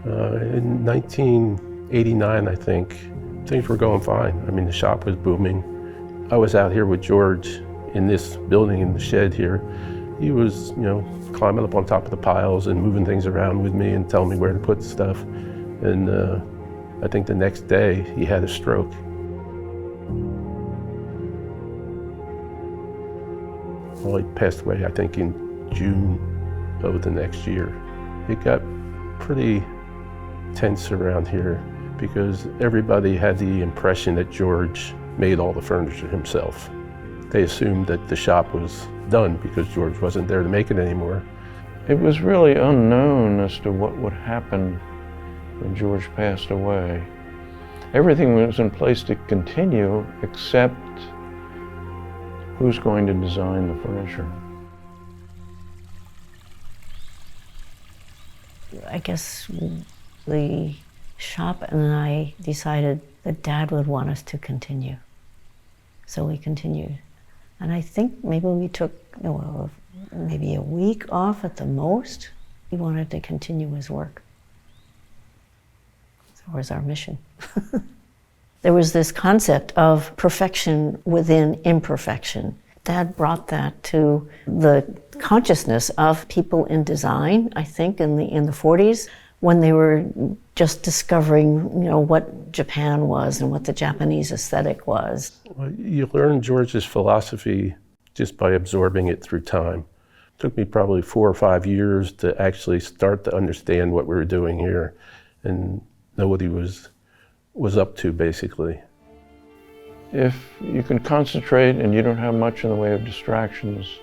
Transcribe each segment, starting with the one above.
In 1989, I think, things were going fine. I mean, the shop was booming. I was out here with George in this building in the shed here. He was, climbing up on top of the piles and moving things around with me and telling me where to put stuff. And I think the next day he had a stroke. Well, he passed away, I think, in June of the next year. It got pretty tense around here because everybody had the impression that George made all the furniture himself. They assumed that the shop was done because George wasn't there to make it anymore. It was really unknown as to what would happen when George passed away. Everything was in place to continue except who's going to design the furniture. I guess the shop and I decided that Dad would want us to continue. So we continued. And I think maybe we took maybe a week off at the most. He wanted to continue his work. That was our mission. There was this concept of perfection within imperfection. Dad brought that to the consciousness of people in design, I think, in the 40s, when they were just discovering, what Japan was and what the Japanese aesthetic was. Well, you learn George's philosophy just by absorbing it through time. It took me probably 4 or 5 years to actually start to understand what we were doing here and know what he was up to, basically. If you can concentrate and you don't have much in the way of distractions,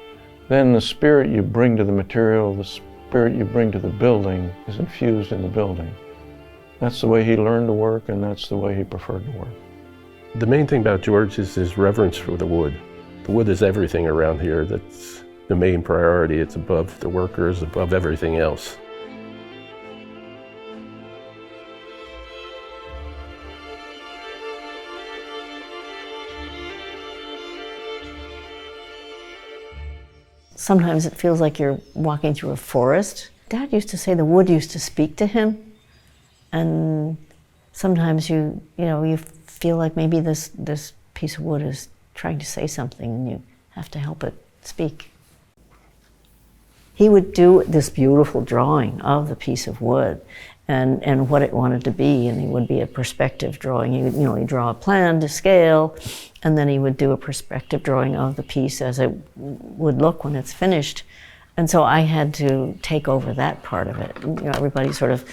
then the spirit you bring to the material, the spirit you bring to the building is infused in the building. That's the way he learned to work, and that's the way he preferred to work. The main thing about George is his reverence for the wood. The wood is everything around here. That's the main priority. It's above the workers, above everything else. Sometimes it feels like you're walking through a forest. Dad used to say the wood used to speak to him. And sometimes you feel like maybe this piece of wood is trying to say something and you have to help it speak. He would do this beautiful drawing of the piece of wood and what it wanted to be, and it would be a perspective drawing. He'd draw a plan to scale, and then he would do a perspective drawing of the piece as it would look when it's finished. And so I had to take over that part of it. Everybody sort of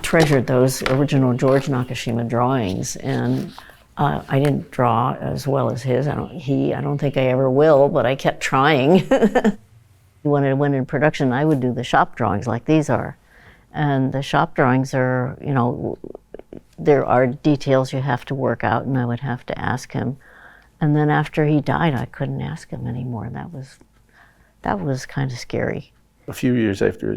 treasured those original George Nakashima drawings, and I didn't draw as well as his. I don't think I ever will, but I kept trying. When it went in production, I would do the shop drawings like these are. And the shop drawings are, there are details you have to work out, and I would have to ask him. And then after he died, I couldn't ask him anymore. That was kind of scary. A few years after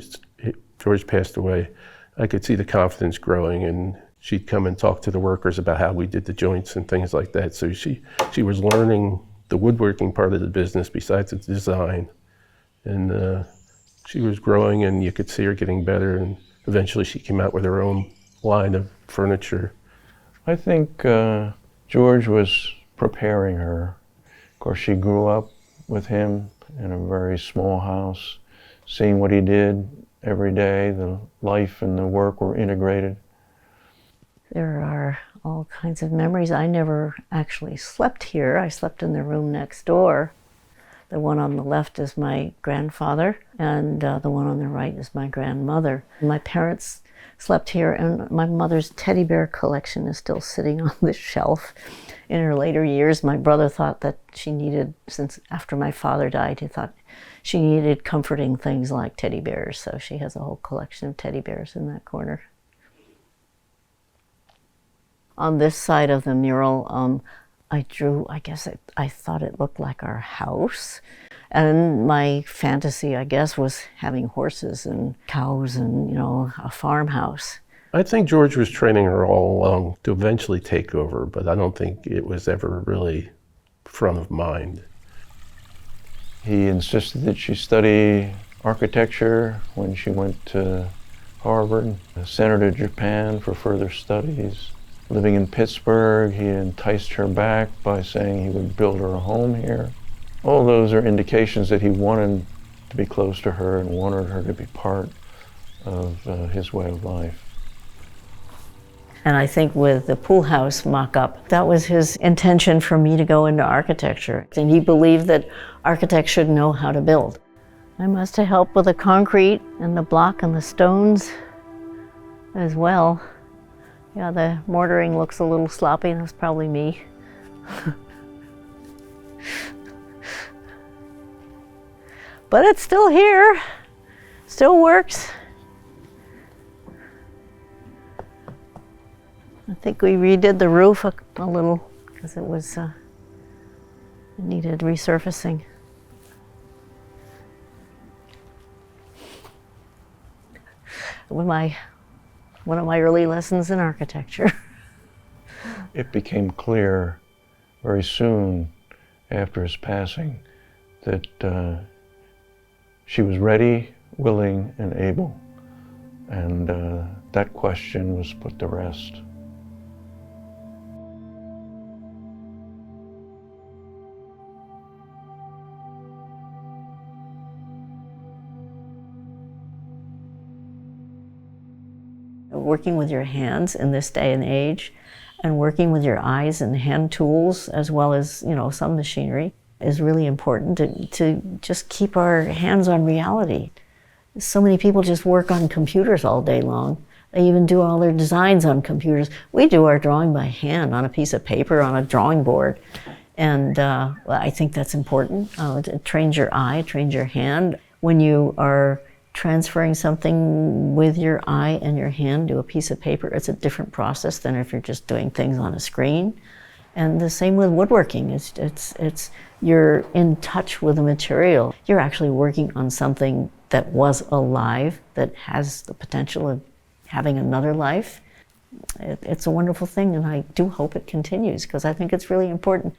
George passed away, I could see the confidence growing, and she'd come and talk to the workers about how we did the joints and things like that. So she was learning the woodworking part of the business besides the design. And she was growing, and you could see her getting better, and eventually she came out with her own line of furniture. I think George was preparing her. Of course, she grew up with him in a very small house, seeing what he did every day. The life and the work were integrated. There are all kinds of memories. I never actually slept here. I slept in the room next door. The one on the left is my grandfather, and the one on the right is my grandmother. My parents slept here, and my mother's teddy bear collection is still sitting on this shelf. In her later years, my brother thought that she needed, since after my father died, he thought she needed comforting things like teddy bears, so she has a whole collection of teddy bears in that corner. On this side of the mural, I drew, I thought it looked like our house. And my fantasy, I guess, was having horses and cows and, a farmhouse. I think George was training her all along to eventually take over, but I don't think it was ever really front of mind. He insisted that she study architecture when she went to Harvard, sent her to Japan for further studies. Living in Pittsburgh, he enticed her back by saying he would build her a home here. All those are indications that he wanted to be close to her and wanted her to be part of his way of life. And I think with the pool house mock-up, that was his intention for me to go into architecture. And he believed that architects should know how to build. I must have helped with the concrete and the block and the stones as well. Yeah, the mortaring looks a little sloppy. That's probably me. But it's still here. Still works. I think we redid the roof a little because it was it needed resurfacing. One of my early lessons in architecture. It became clear very soon after his passing that she was ready, willing, and able. And that question was put to rest. Working with your hands in this day and age, and working with your eyes and hand tools, as well as, you know, some machinery, is really important to just keep our hands on reality. So many people just work on computers all day long. They even do all their designs on computers. We do our drawing by hand on a piece of paper, on a drawing board. And well, I think that's important. It trains your eye, trains your hand. When you are transferring something with your eye and your hand to a piece of paper, it's a different process than if you're just doing things on a screen. And the same with woodworking. It's you're in touch with the material. You're actually working on something that was alive, that has the potential of having another life. It's a wonderful thing, and I do hope it continues, because I think it's really important.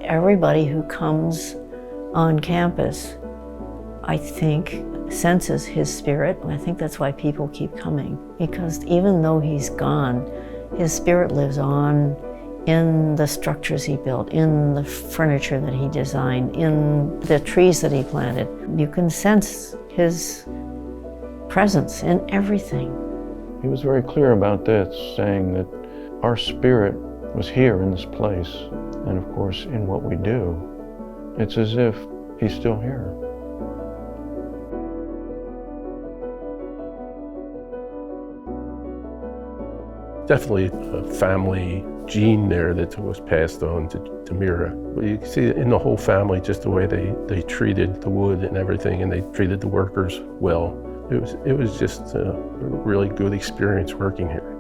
Everybody who comes on campus, I think, senses his spirit. And I think that's why people keep coming, because even though he's gone, his spirit lives on in the structures he built, in the furniture that he designed, in the trees that he planted. You can sense his presence in everything. He was very clear about this, saying that our spirit was here in this place. And of course, in what we do, it's as if he's still here. Definitely a family gene there that was passed on to Mira. You can see it in the whole family, just the way they treated the wood and everything, and they treated the workers well. It was just a really good experience working here.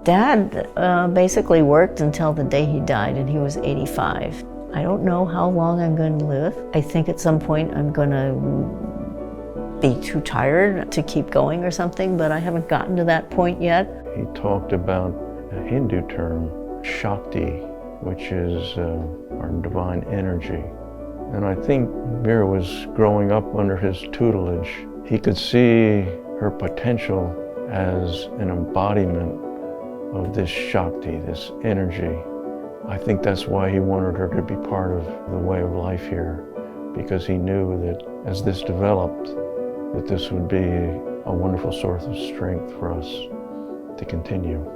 Dad basically worked until the day he died, and he was 85. I don't know how long I'm going to live. I think at some point I'm going to be too tired to keep going or something, but I haven't gotten to that point yet. He talked about a Hindu term, Shakti, which is our divine energy. And I think Mira was growing up under his tutelage. He could see her potential as an embodiment of this Shakti, this energy. I think that's why he wanted her to be part of the way of life here, because he knew that as this developed, that this would be a wonderful source of strength for us to continue.